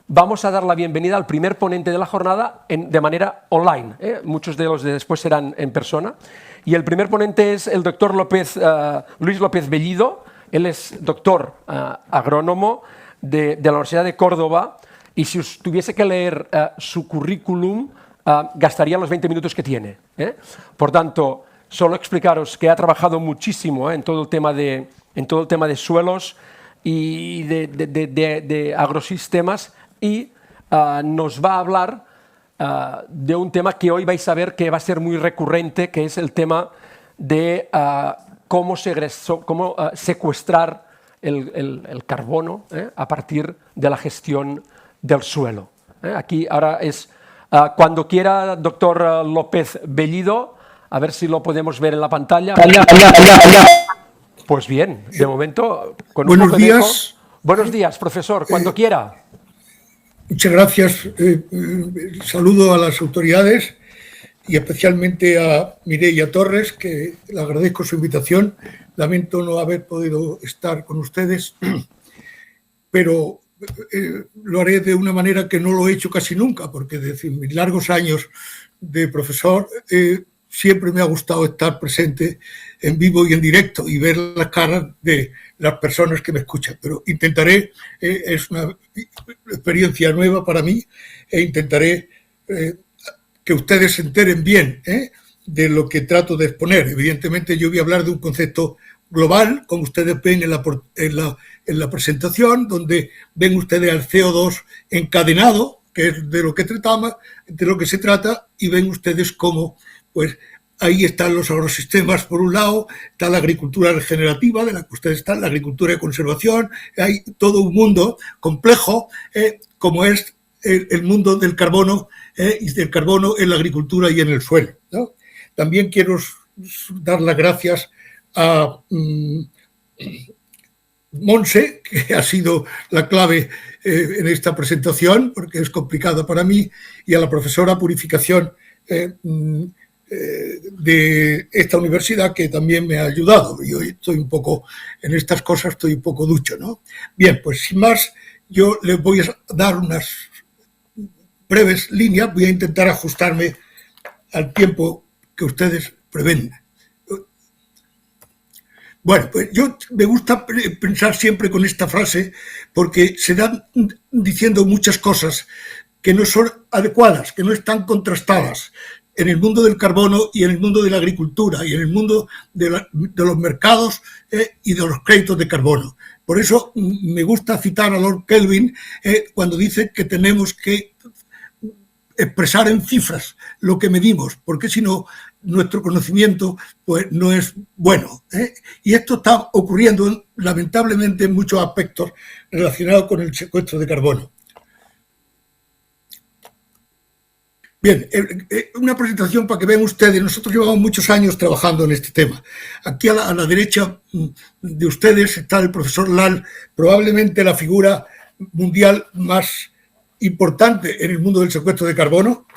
vamos a dar la bienvenida al primer ponente de la jornada de manera online. Muchos de los de después serán en persona. Y el primer ponente es el doctor Luis López Bellido. Él es doctor agrónomo de la Universidad de Córdoba. Y si os tuviese que leer su currículum, gastaría los 20 minutos que tiene. Por tanto, solo explicaros que ha trabajado muchísimo en todo el tema de suelos y de agrosistemas, y nos va a hablar de un tema que hoy vais a ver que va a ser muy recurrente, que es el tema de cómo secuestrar el carbono a partir de la gestión del suelo. Aquí ahora es cuando quiera, doctor López Bellido, a ver si lo podemos ver en la pantalla. Pues bien, de momento, con un poco de eco. Buenos días, profesor, cuando quiera. Muchas gracias. Saludo a las autoridades y especialmente a Mireia Torres, que le agradezco su invitación. Lamento no haber podido estar con ustedes, pero lo haré de una manera que no lo he hecho casi nunca, porque desde mis largos años de profesor siempre me ha gustado estar presente en vivo y en directo y ver las caras de las personas que me escuchan. Pero intentaré, es una experiencia nueva para mí, e intentaré que ustedes se enteren bien de lo que trato de exponer. Evidentemente yo voy a hablar de un concepto global, como ustedes ven en la presentación, donde ven ustedes al CO2 encadenado, que es de lo que se trata, y ven ustedes cómo, pues, ahí están los agrosistemas por un lado, está la agricultura regenerativa, de la que ustedes están, la agricultura de conservación, hay todo un mundo complejo, como es el mundo del carbono, y del carbono en la agricultura y en el suelo, ¿no? También quiero dar las gracias a Monse, que ha sido la clave en esta presentación, porque es complicada para mí, y a la profesora Purificación de esta universidad, que también me ha ayudado. Yo estoy un poco, en estas cosas estoy un poco ducho, ¿no? Bien, pues sin más, yo les voy a dar unas breves líneas, voy a intentar ajustarme al tiempo que ustedes prevén. Bueno, pues yo me gusta pensar siempre con esta frase, porque se dan diciendo muchas cosas que no son adecuadas, que no están contrastadas en el mundo del carbono y en el mundo de la agricultura y en el mundo de los mercados y de los créditos de carbono. Por eso me gusta citar a Lord Kelvin cuando dice que tenemos que expresar en cifras lo que medimos, porque si no, nuestro conocimiento pues no es bueno. Y esto está ocurriendo lamentablemente en muchos aspectos relacionados con el secuestro de carbono. Bien, una presentación para que vean ustedes. Nosotros llevamos muchos años trabajando en este tema. Aquí a la derecha de ustedes está el profesor Lal, probablemente la figura mundial más importante en el mundo del secuestro de carbono,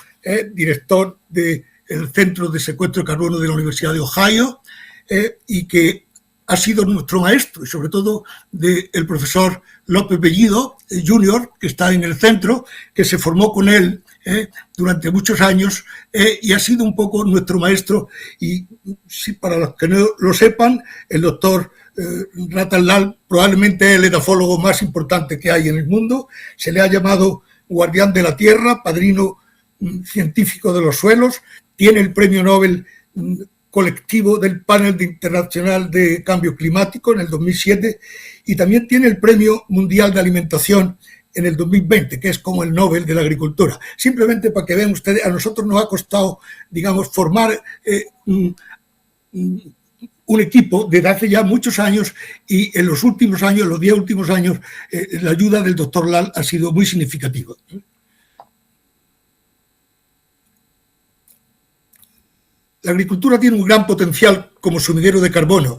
director del Centro de Secuestro de Carbono de la Universidad de Ohio, y que ha sido nuestro maestro, y sobre todo del profesor López Bellido, Jr., que está en el centro, que se formó con él durante muchos años y ha sido un poco nuestro maestro. Y si para los que no lo sepan, el doctor Ratan Lal probablemente es el edafólogo más importante que hay en el mundo. Se le ha llamado guardián de la tierra, padrino científico de los suelos, tiene el premio Nobel colectivo del panel internacional de cambio climático en el 2007 y también tiene el premio mundial de alimentación en el 2020, que es como el Nobel de la agricultura. Simplemente para que vean ustedes, a nosotros nos ha costado, digamos, formar un equipo desde hace ya muchos años, y en los últimos años, los 10 últimos años, la ayuda del doctor Lal ha sido muy significativa. La agricultura tiene un gran potencial como sumidero de carbono,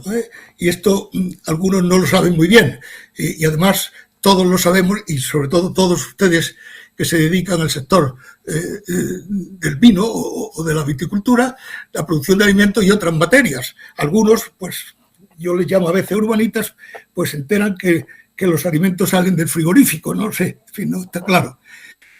y esto algunos no lo saben muy bien, y además todos lo sabemos, y sobre todo todos ustedes que se dedican al sector del vino o de la viticultura, la producción de alimentos y otras materias. Algunos, pues yo les llamo a veces urbanitas, pues se enteran que que los alimentos salen del frigorífico, no sé, en fin, no está claro.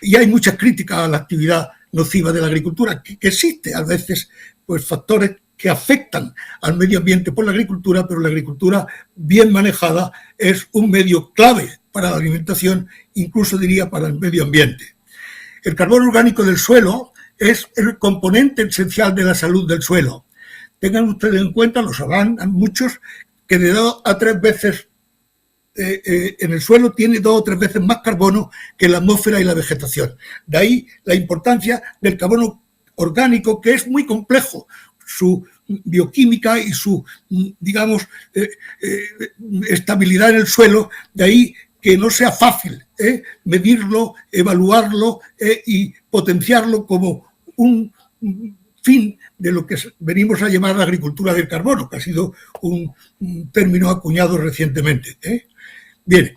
Y hay muchas críticas a la actividad nociva de la agricultura, que existe a veces pues factores que afectan al medio ambiente por la agricultura, pero la agricultura bien manejada es un medio clave para la alimentación, incluso diría para el medio ambiente. El carbono orgánico del suelo es el componente esencial de la salud del suelo. Tengan ustedes en cuenta, lo sabrán muchos, que de 2 a 3 veces en el suelo tiene 2 o 3 veces más carbono que la atmósfera y la vegetación. De ahí la importancia del carbono orgánico, que es muy complejo, su bioquímica y su, digamos, estabilidad en el suelo, de ahí que no sea fácil medirlo, evaluarlo y potenciarlo como un fin de lo que venimos a llamar la agricultura del carbono, que ha sido un término acuñado recientemente. Bien,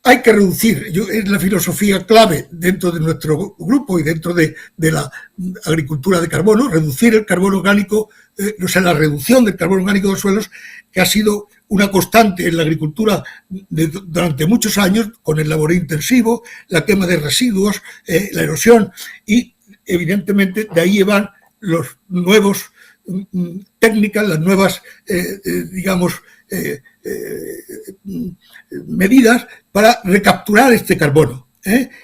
hay que reducir, es la filosofía clave dentro de nuestro grupo y dentro de la agricultura de carbono, reducir el carbono orgánico, o sea, la reducción del carbono orgánico de los suelos, que ha sido una constante en la agricultura durante muchos años, con el laboreo intensivo, la quema de residuos, la erosión, y evidentemente de ahí van los nuevos técnicas, las nuevas, digamos, medidas para recapturar este carbono.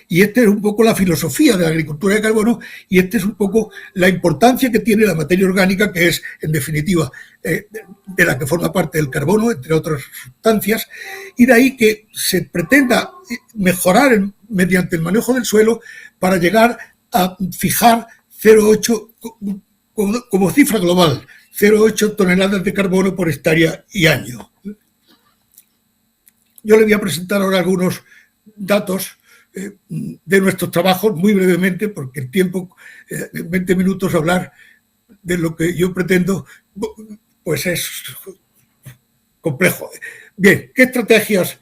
Y esta es un poco la filosofía de la agricultura de carbono y esta es un poco la importancia que tiene la materia orgánica, que es, en definitiva, de la que forma parte del carbono, entre otras sustancias, y de ahí que se pretenda mejorar mediante el manejo del suelo para llegar a fijar 0,8 como cifra global, 0,8 toneladas de carbono por hectárea y año. Yo le voy a presentar ahora algunos datos de nuestros trabajos, muy brevemente, porque el tiempo, en 20 minutos hablar de lo que yo pretendo, pues es complejo. Bien, ¿qué estrategias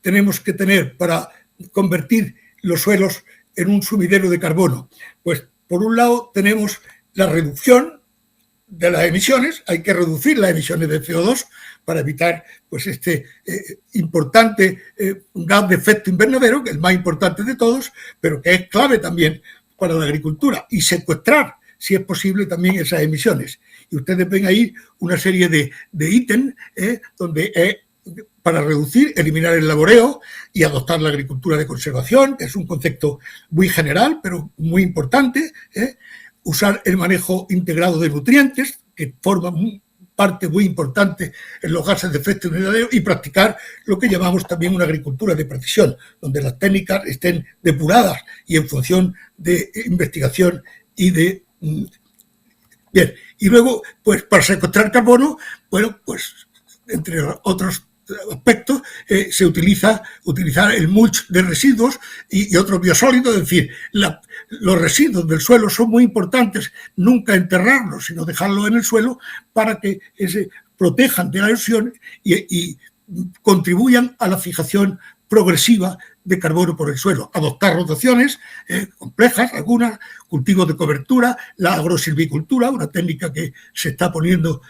tenemos que tener para convertir los suelos en un sumidero de carbono? Pues, por un lado, tenemos la reducción de las emisiones, hay que reducir las emisiones de CO2 para evitar pues este importante gas de efecto invernadero, que es el más importante de todos, pero que es clave también para la agricultura, y secuestrar, si es posible, también esas emisiones. Y ustedes ven ahí una serie de ítems donde para reducir, eliminar el laboreo y adoptar la agricultura de conservación, que es un concepto muy general, pero muy importante, usar el manejo integrado de nutrientes, que forman parte muy importante en los gases de efecto invernadero, y practicar lo que llamamos también una agricultura de precisión, donde las técnicas estén depuradas y en función de investigación y de... Bien, y luego, pues para secuestrar carbono, bueno, pues entre otros aspectos, se utilizar el mulch de residuos y otros biosólidos, es decir, los residuos del suelo son muy importantes, nunca enterrarlos, sino dejarlos en el suelo para que se protejan de la erosión y contribuyan a la fijación progresiva de carbono por el suelo. Adoptar rotaciones complejas, algunas, cultivos de cobertura, la agrosilvicultura, una técnica que se está poniendo,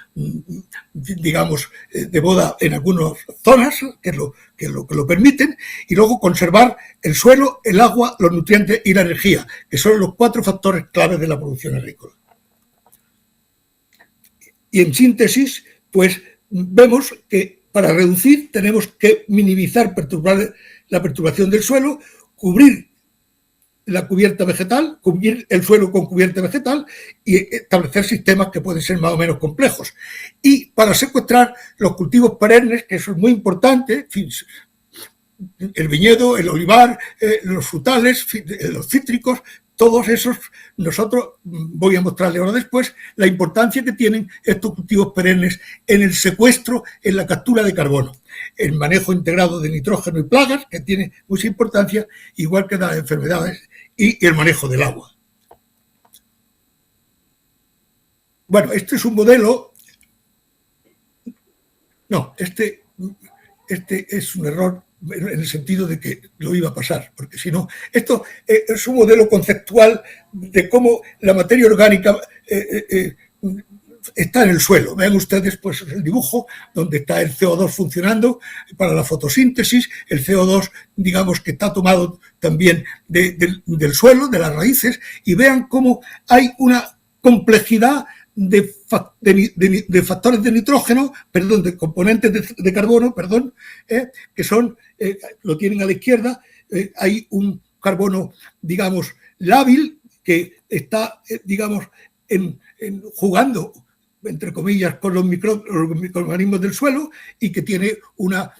digamos, de moda en algunas zonas, que lo permiten, y luego conservar el suelo, el agua, los nutrientes y la energía, que son los 4 factores claves de la producción agrícola. Y en síntesis, pues vemos que para reducir tenemos que minimizar la perturbación del suelo, cubrir la cubierta vegetal, cubrir el suelo con cubierta vegetal y establecer sistemas que pueden ser más o menos complejos. Y para secuestrar los cultivos perennes, que eso es muy importante, el viñedo, el olivar, los frutales, los cítricos, todos esos, nosotros, voy a mostrarle ahora después, la importancia que tienen estos cultivos perennes en el secuestro, en la captura de carbono, el manejo integrado de nitrógeno y plagas, que tiene mucha importancia, igual que las enfermedades y el manejo del agua. Bueno, este es un modelo... No, este es un error en el sentido de que lo iba a pasar, porque si no, esto es un modelo conceptual de cómo la materia orgánica está en el suelo. Vean ustedes pues, el dibujo donde está el CO2 funcionando para la fotosíntesis, el CO2, digamos, que está tomado también del suelo, de las raíces, y vean cómo hay una complejidad de factores de nitrógeno, perdón, de componentes de carbono, perdón, que son, lo tienen a la izquierda, hay un carbono, digamos, lábil, que está, digamos, jugando, entre comillas, con los microorganismos del suelo y que tiene una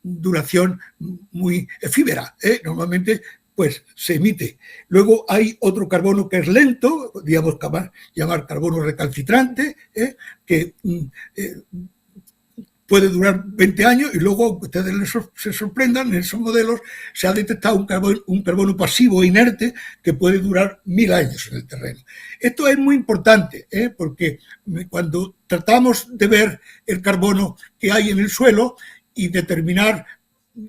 duración muy efímera. Normalmente, pues, se emite. Luego hay otro carbono que es lento, digamos, llamar carbono recalcitrante, que puede durar 20 años y luego, ustedes se sorprendan, en esos modelos se ha detectado un carbono pasivo inerte que puede durar 1000 años en el terreno. Esto es muy importante, porque cuando tratamos de ver el carbono que hay en el suelo y determinar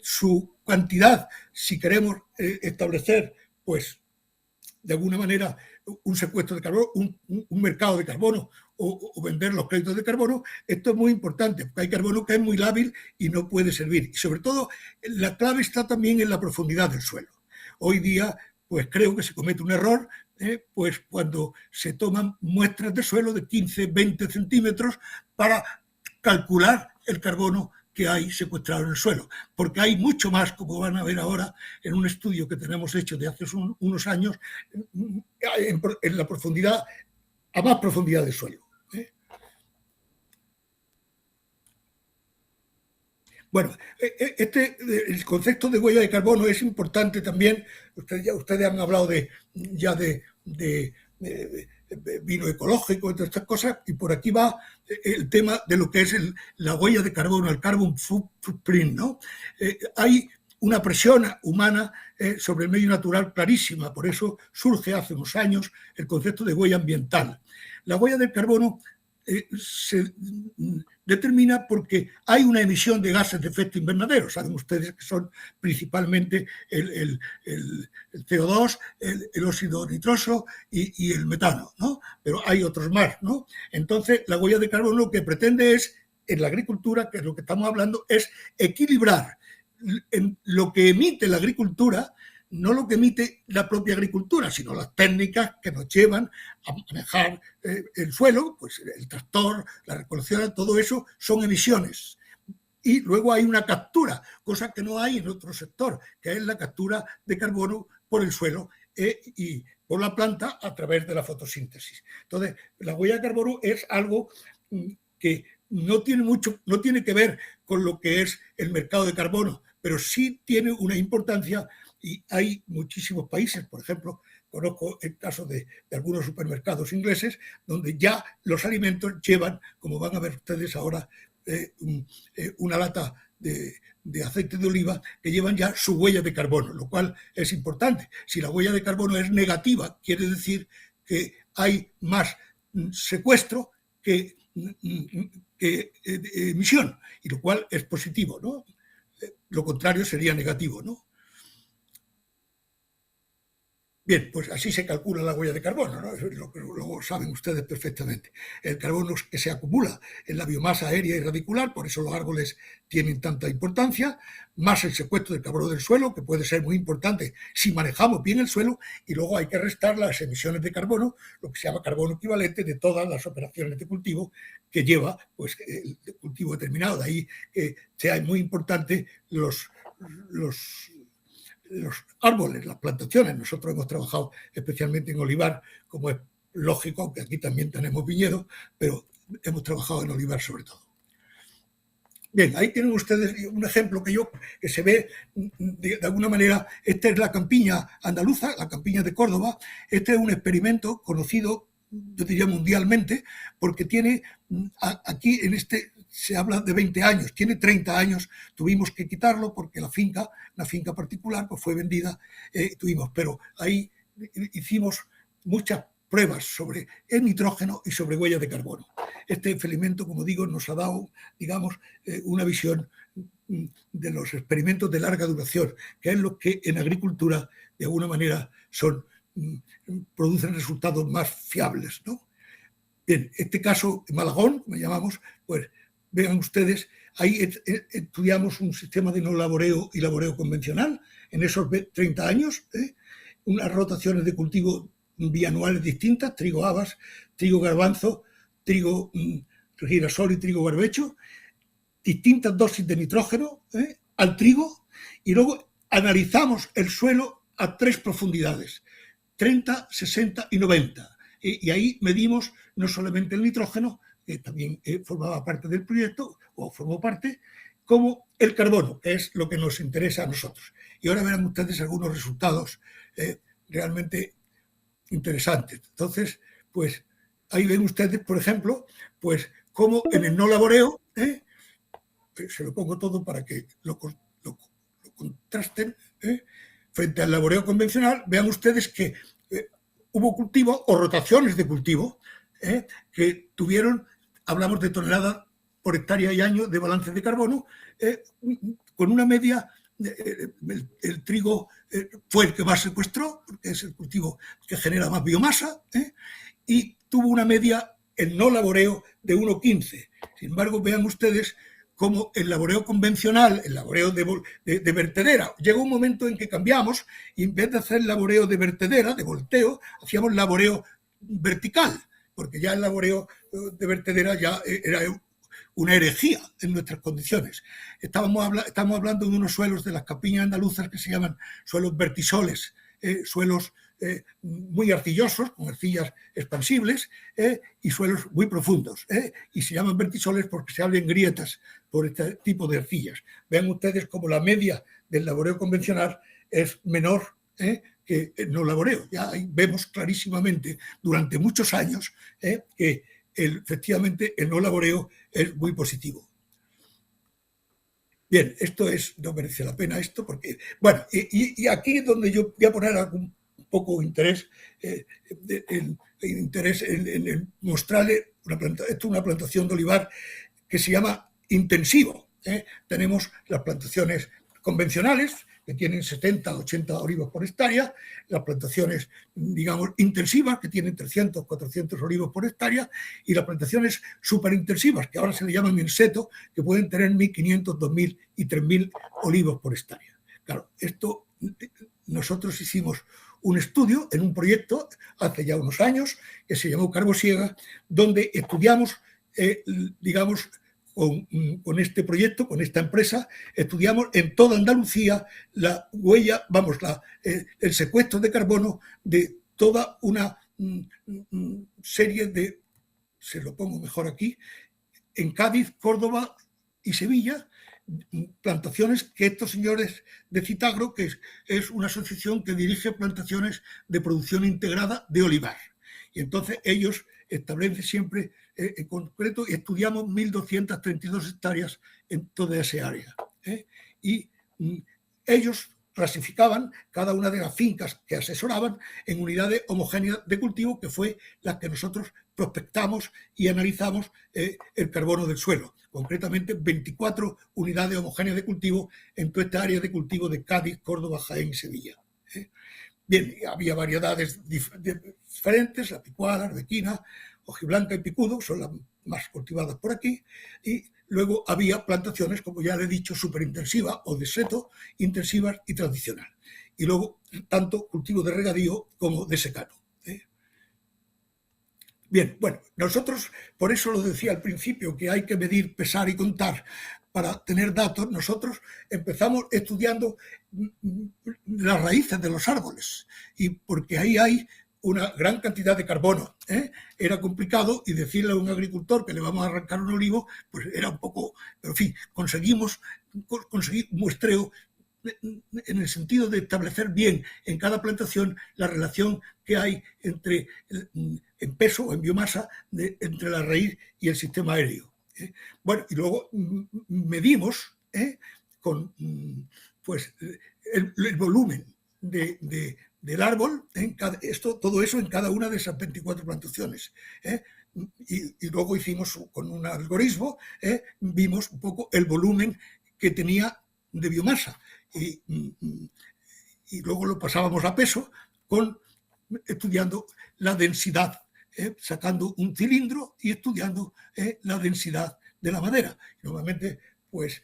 su cantidad, si queremos establecer, pues, de alguna manera, un secuestro de carbono, un mercado de carbono, o vender los créditos de carbono, esto es muy importante, porque hay carbono que es muy lábil y no puede servir. Y sobre todo, la clave está también en la profundidad del suelo. Hoy día, pues creo que se comete un error, pues cuando se toman muestras de suelo de 15, 20 centímetros para calcular el carbono que hay secuestrado en el suelo, porque hay mucho más, como van a ver ahora en un estudio que tenemos hecho de hace unos años, en la profundidad, a más profundidad del suelo. Bueno, el concepto de huella de carbono es importante también. Ustedes han hablado de vino ecológico, de estas cosas, y por aquí va el tema de lo que es la huella de carbono, el carbon footprint, ¿no? Hay una presión humana sobre el medio natural clarísima, por eso surge hace unos años el concepto de huella ambiental. La huella del carbono se determina porque hay una emisión de gases de efecto invernadero. Saben ustedes que son principalmente el CO2, el óxido nitroso y el metano, ¿no? Pero hay otros más, ¿no? Entonces, la huella de carbono lo que pretende es, en la agricultura, que es lo que estamos hablando, es equilibrar en lo que emite la agricultura, no lo que emite la propia agricultura, sino las técnicas que nos llevan a manejar el suelo, pues el tractor, la recolección, todo eso son emisiones. Y luego hay una captura, cosa que no hay en otro sector, que es la captura de carbono por el suelo y por la planta a través de la fotosíntesis. Entonces, la huella de carbono es algo que no tiene que ver con lo que es el mercado de carbono, pero sí tiene una importancia. Y hay muchísimos países, por ejemplo, conozco el caso de algunos supermercados ingleses, donde ya los alimentos llevan, como van a ver ustedes ahora, una lata de aceite de oliva que llevan ya su huella de carbono, lo cual es importante. Si la huella de carbono es negativa, quiere decir que hay más secuestro que emisión, y lo cual es positivo, ¿no? Lo contrario sería negativo, ¿no? Bien, pues así se calcula la huella de carbono, ¿no? Lo saben ustedes perfectamente. El carbono que se acumula en la biomasa aérea y radicular, por eso los árboles tienen tanta importancia, más el secuestro del carbono del suelo, que puede ser muy importante si manejamos bien el suelo, y luego hay que restar las emisiones de carbono, lo que se llama carbono equivalente de todas las operaciones de cultivo que lleva pues, el cultivo determinado. De ahí que sea muy importante los árboles, las plantaciones. Nosotros hemos trabajado especialmente en olivar, como es lógico, aunque aquí también tenemos viñedos, pero hemos trabajado en olivar sobre todo. Bien, ahí tienen ustedes un ejemplo que se ve de alguna manera. Esta es la campiña andaluza, la campiña de Córdoba. Este es un experimento conocido, yo diría mundialmente, porque tiene aquí en este se habla de 20 años, tiene 30 años, tuvimos que quitarlo porque una finca particular, pues fue vendida, pero ahí hicimos muchas pruebas sobre el nitrógeno y sobre huellas de carbono. Este experimento, como digo, nos ha dado, digamos, una visión de los experimentos de larga duración, que es lo que en agricultura, de alguna manera, producen resultados más fiables, ¿no? Bien, este caso, Malagón, como llamamos, pues vean ustedes, ahí estudiamos un sistema de no laboreo y laboreo convencional en esos 30 años, unas rotaciones de cultivo bianuales distintas, trigo habas, trigo garbanzo, trigo girasol y trigo barbecho, distintas dosis de nitrógeno al trigo, y luego analizamos el suelo a 3 profundidades, 30, 60 y 90. Y ahí medimos no solamente el nitrógeno, que también formaba parte del proyecto, o formó parte, como el carbono, que es lo que nos interesa a nosotros. Y ahora verán ustedes algunos resultados realmente interesantes. Entonces, pues ahí ven ustedes, por ejemplo, pues cómo en el no laboreo, se lo pongo todo para que lo contrasten, frente al laboreo convencional, vean ustedes que hubo cultivo o rotaciones de cultivo que tuvieron, hablamos de toneladas por hectárea y año de balance de carbono, con una media, el trigo fue el que más secuestró, porque es el cultivo que genera más biomasa, y tuvo una media en no laboreo de 1,15. Sin embargo, vean ustedes como el laboreo convencional, el laboreo de vertedera, llegó un momento en que cambiamos y en vez de hacer laboreo de vertedera, de volteo, hacíamos laboreo vertical, porque ya el laboreo de vertedera ya era una herejía en nuestras condiciones. Estamos hablando de unos suelos de las campiñas andaluzas que se llaman suelos vertisoles, suelos muy arcillosos, con arcillas expansibles, y suelos muy profundos, y se llaman vertisoles porque se abren grietas por este tipo de arcillas. Vean ustedes como la media del laboreo convencional es menor que el no laboreo. Ya ahí vemos clarísimamente durante muchos años que efectivamente el no laboreo es muy positivo. Bien, esto no merece la pena esto porque, bueno, y aquí es donde yo voy a poner algún poco interés, en mostrarle esto es una plantación de olivar que se llama intensivo. Tenemos las plantaciones convencionales, que tienen 70, 80 olivos por hectárea, las plantaciones, digamos, intensivas, que tienen 300, 400 olivos por hectárea, y las plantaciones superintensivas, que ahora se le llaman en seto, que pueden tener 1.500, 2.000 y 3.000 olivos por hectárea. Claro, esto nosotros hicimos un estudio en un proyecto hace ya unos años que se llamó Carbosiega, donde estudiamos, digamos, con este proyecto, con esta empresa, estudiamos en toda Andalucía la huella, vamos, el secuestro de carbono de toda una serie de, se lo pongo mejor aquí, en Cádiz, Córdoba y Sevilla, plantaciones que estos señores de Citagro, que es una asociación que dirige plantaciones de producción integrada de olivar. Y entonces ellos establecen siempre, en concreto, y estudiamos 1.232 hectáreas en toda esa área. Y ellos clasificaban cada una de las fincas que asesoraban en unidades homogéneas de cultivo, que fue las que nosotros prospectamos y analizamos el carbono del suelo. Concretamente, 24 unidades homogéneas de cultivo en toda esta área de cultivo de Cádiz, Córdoba, Jaén y Sevilla. Bien, había variedades diferentes, la picuada, la arbequina, hojiblanca y picudo, son las más cultivadas por aquí, y luego había plantaciones, como ya le he dicho, superintensivas o de seto, intensivas y tradicional. Y luego, tanto cultivo de regadío como de secano. Bien, bueno, nosotros, por eso lo decía al principio, que hay que medir, pesar y contar para tener datos. Nosotros empezamos estudiando las raíces de los árboles, y porque ahí hay una gran cantidad de carbono. Era complicado, y decirle a un agricultor que le vamos a arrancar un olivo, pues era un poco, pero en fin, conseguimos conseguir muestreo en el sentido de establecer bien en cada plantación la relación que hay entre en peso o en biomasa entre la raíz y el sistema aéreo. Bueno, y luego medimos con pues el volumen del árbol, todo eso en cada una de esas 24 plantaciones. Y luego hicimos con un algoritmo, vimos un poco el volumen que tenía de biomasa, y luego lo pasábamos a peso estudiando la densidad sacando un cilindro y estudiando la densidad de la madera. Normalmente, pues,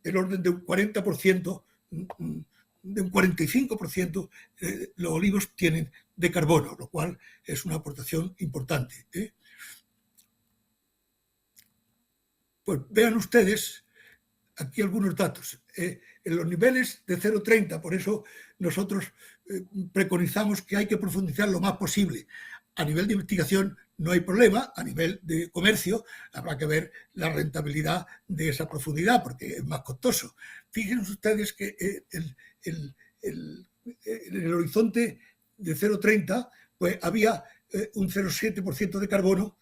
del orden de un 40%, de un 45%, los olivos tienen de carbono, lo cual es una aportación importante. Pues vean ustedes aquí algunos datos. En los niveles de 0,30, por eso nosotros preconizamos que hay que profundizar lo más posible. A nivel de investigación no hay problema, a nivel de comercio habrá que ver la rentabilidad de esa profundidad porque es más costoso. Fíjense ustedes que en el horizonte de 0,30 pues había un 0,7% de carbono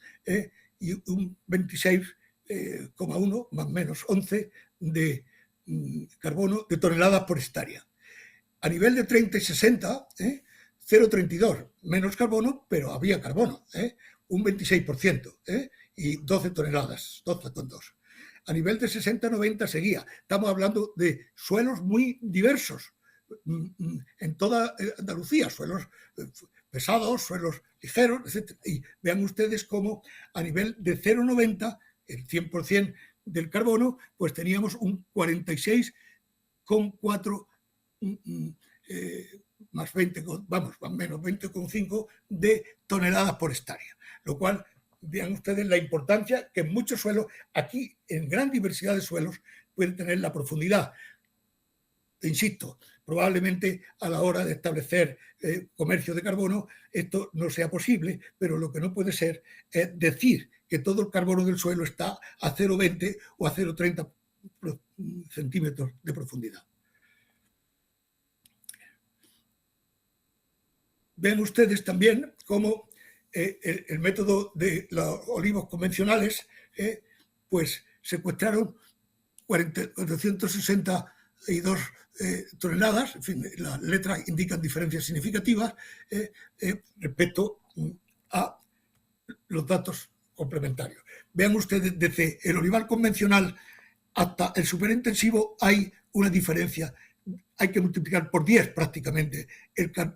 y un 26,1 más o menos 11 de carbono de toneladas por hectárea. A nivel de 30 y 60, 0,32, menos carbono, pero había carbono, un 26%, y 12 toneladas, 12,2. A nivel de 60-90 seguía. Estamos hablando de suelos muy diversos en toda Andalucía, suelos pesados, suelos ligeros, etc. Y vean ustedes cómo a nivel de 0,90, el 100% del carbono, pues teníamos un 46,4 más 20, vamos, más menos 20,5 de toneladas por hectárea. Lo cual, vean ustedes la importancia que en muchos suelos, aquí en gran diversidad de suelos, puede tener la profundidad. Insisto, probablemente a la hora de establecer comercio de carbono esto no sea posible, pero lo que no puede ser es decir que todo el carbono del suelo está a 0,20 o a 0,30 centímetros de profundidad. Ven ustedes también cómo el método de los olivos convencionales pues secuestraron 462 toneladas, en fin, las letras indican diferencias significativas respecto a los datos complementarios. Vean ustedes, desde el olivar convencional hasta el superintensivo hay una diferencia, hay que multiplicar por 10 prácticamente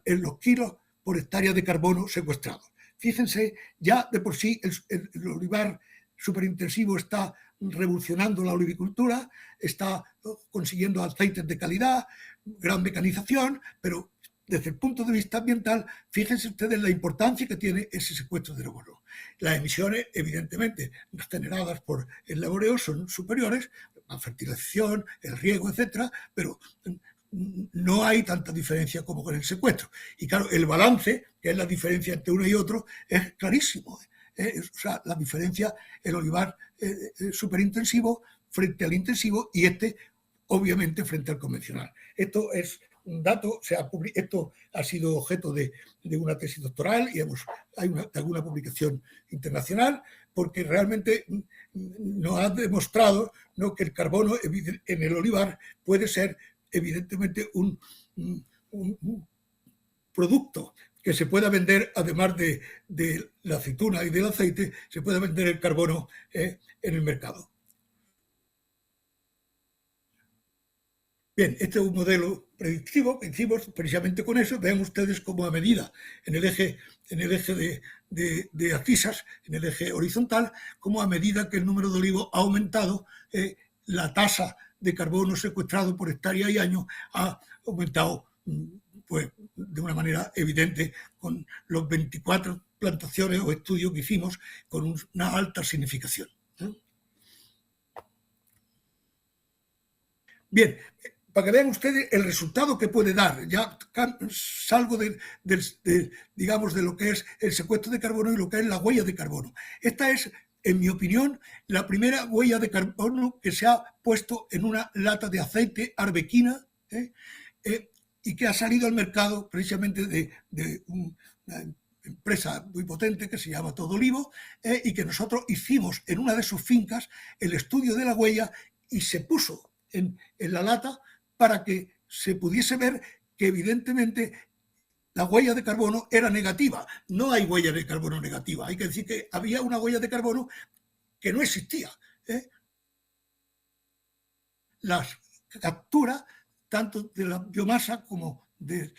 los kilos por hectárea de carbono secuestrado. Fíjense, ya de por sí el olivar superintensivo está revolucionando la olivicultura, está consiguiendo aceites de calidad, gran mecanización, pero desde el punto de vista ambiental, fíjense ustedes la importancia que tiene ese secuestro de carbono. Las emisiones, evidentemente, generadas por el laboreo son superiores, la fertilización, el riego, etcétera, pero no hay tanta diferencia como con el secuestro. Y claro, el balance, que es la diferencia entre uno y otro, es clarísimo. O sea, la diferencia, el olivar superintensivo frente al intensivo y obviamente, frente al convencional. Esto es un dato, esto ha sido objeto de una tesis doctoral y hay alguna publicación internacional, porque realmente nos ha demostrado, ¿no?, que el carbono en el olivar puede ser evidentemente un producto que se pueda vender, además de la aceituna y del aceite, se puede vender el carbono en el mercado. Bien, este es un modelo predictivo que hicimos precisamente con eso. Vean ustedes cómo a medida en el eje de abscisas, en el eje horizontal, cómo a medida que el número de olivos ha aumentado, la tasa de carbono secuestrado por hectárea y año ha aumentado pues, de una manera evidente con los 24 plantaciones o estudios que hicimos con una alta significación. Bien, para que vean ustedes el resultado que puede dar. Ya salgo digamos, de lo que es el secuestro de carbono y lo que es la huella de carbono. Esta es, en mi opinión, la primera huella de carbono que se ha puesto en una lata de aceite arbequina y que ha salido al mercado precisamente de una empresa muy potente que se llama Todo Olivo y que nosotros hicimos en una de sus fincas el estudio de la huella y se puso en la lata para que se pudiese ver que evidentemente la huella de carbono era negativa. No hay huella de carbono negativa. Hay que decir que había una huella de carbono que no existía. Las capturas, tanto de la biomasa como de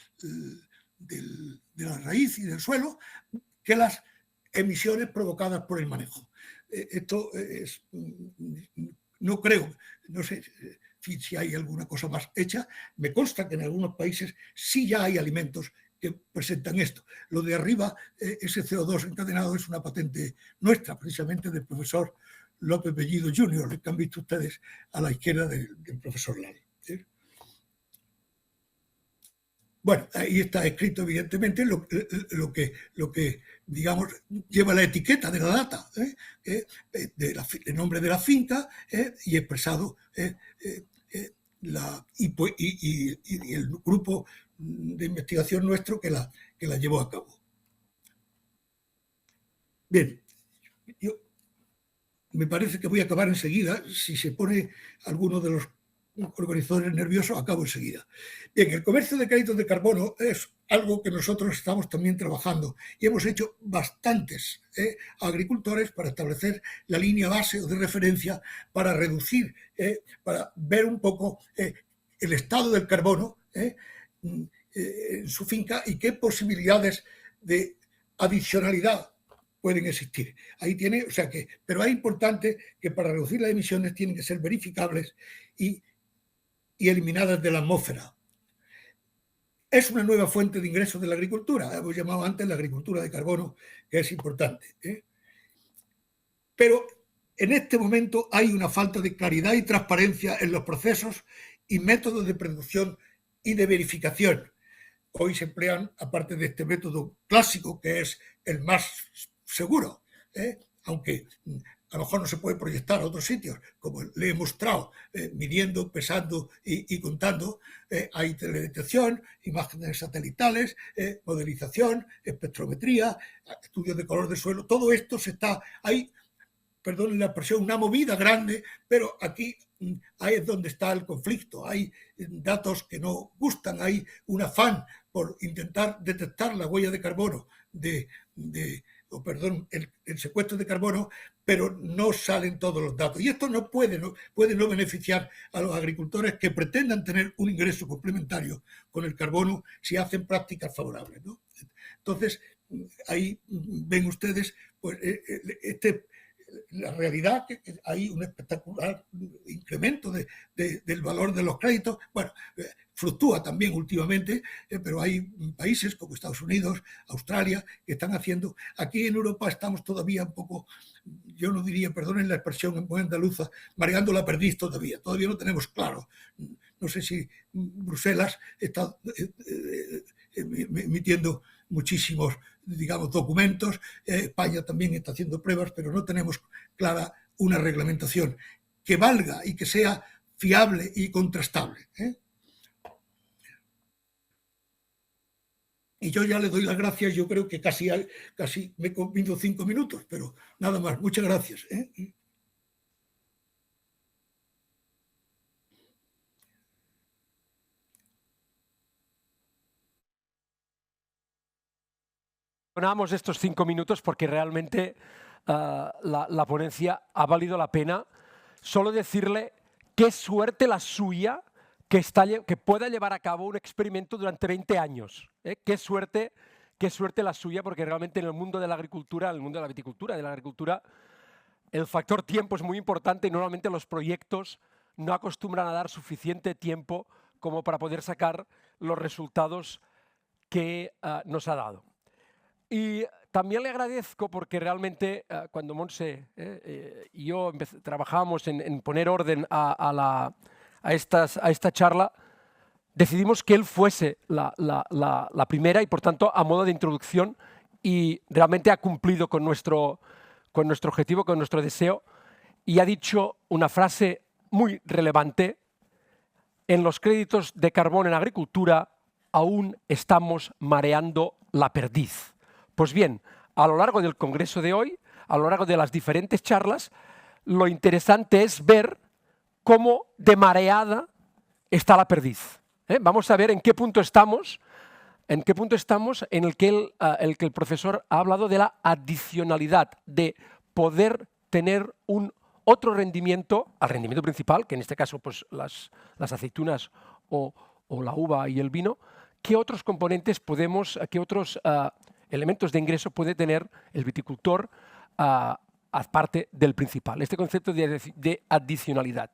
la raíz y del suelo, que las emisiones provocadas por el manejo. Esto es, no creo, no sé si hay alguna cosa más hecha. Me consta que en algunos países sí ya hay alimentos que presentan esto. Lo de arriba, ese CO2 encadenado, es una patente nuestra, precisamente del profesor López Bellido Jr., el que han visto ustedes a la izquierda del profesor Lal. Bueno, ahí está escrito evidentemente lo que digamos, lleva la etiqueta de la data, el nombre de la finca, y expresado y el grupo de investigación nuestro que la llevó a cabo. Bien, me parece que voy a acabar enseguida. Si se pone alguno de los organizadores nerviosos, acabo enseguida. Bien, el comercio de créditos de carbono es algo que nosotros estamos también trabajando y hemos hecho bastantes agricultores para establecer la línea base o de referencia para reducir, para ver un poco el estado del carbono en su finca y qué posibilidades de adicionalidad pueden existir. Ahí tiene, o sea que, pero es importante que para reducir las emisiones tienen que ser verificables y eliminadas de la atmósfera. Es una nueva fuente de ingresos de la agricultura. Hemos llamado antes la agricultura de carbono, que es importante. Pero en este momento hay una falta de claridad y transparencia en los procesos y métodos de producción y de verificación. Hoy se emplean, aparte de este método clásico, que es el más seguro, aunque a lo mejor no se puede proyectar a otros sitios, como le he mostrado, midiendo, pesando y contando. Hay teledetección, imágenes satelitales, modelización, espectrometría, estudios de color de suelo. Todo esto hay, perdón la expresión, una movida grande, pero aquí ahí es donde está el conflicto. Hay datos que no gustan, hay un afán por intentar detectar la huella de carbono el secuestro de carbono, pero no salen todos los datos. Y esto puede no beneficiar a los agricultores que pretendan tener un ingreso complementario con el carbono si hacen prácticas favorables, ¿no? Entonces, ahí ven ustedes, pues, la realidad que hay un espectacular incremento del valor de los créditos. Bueno, fluctúa también últimamente, pero hay países como Estados Unidos, Australia, que están haciendo. Aquí en Europa estamos todavía un poco, yo no diría, perdonen la expresión en buen andaluza, mareando la perdiz todavía no tenemos claro. No sé si Bruselas está emitiendo muchísimos, digamos, documentos. España también está haciendo pruebas, pero no tenemos clara una reglamentación que valga y que sea fiable y contrastable. Y yo ya le doy las gracias. Yo creo que casi me he comido 5 minutos, pero nada más. Muchas gracias. Ganamos estos 5 minutos porque realmente la ponencia ha valido la pena. Solo decirle qué suerte la suya que pueda llevar a cabo un experimento durante 20 años. Qué suerte la suya, porque realmente en el mundo de la agricultura, en el mundo de la viticultura, de la agricultura, el factor tiempo es muy importante y normalmente los proyectos no acostumbran a dar suficiente tiempo como para poder sacar los resultados que nos ha dado. Y también le agradezco porque realmente cuando Montse y yo trabajábamos en poner orden a esta charla, decidimos que él fuese la primera y por tanto a modo de introducción, y realmente ha cumplido con nuestro objetivo, con nuestro deseo, y ha dicho una frase muy relevante: en los créditos de carbono en agricultura aún estamos mareando la perdiz. Pues bien, a lo largo del congreso de hoy, a lo largo de las diferentes charlas, lo interesante es ver cómo de mareada está la perdiz. Vamos a ver en qué punto estamos en el que el profesor ha hablado de la adicionalidad, de poder tener un otro rendimiento al rendimiento principal, que en este caso pues las aceitunas o la uva y el vino. ¿Qué otros componentes qué otros elementos de ingreso puede tener el viticultor aparte del principal. Este concepto de adicionalidad.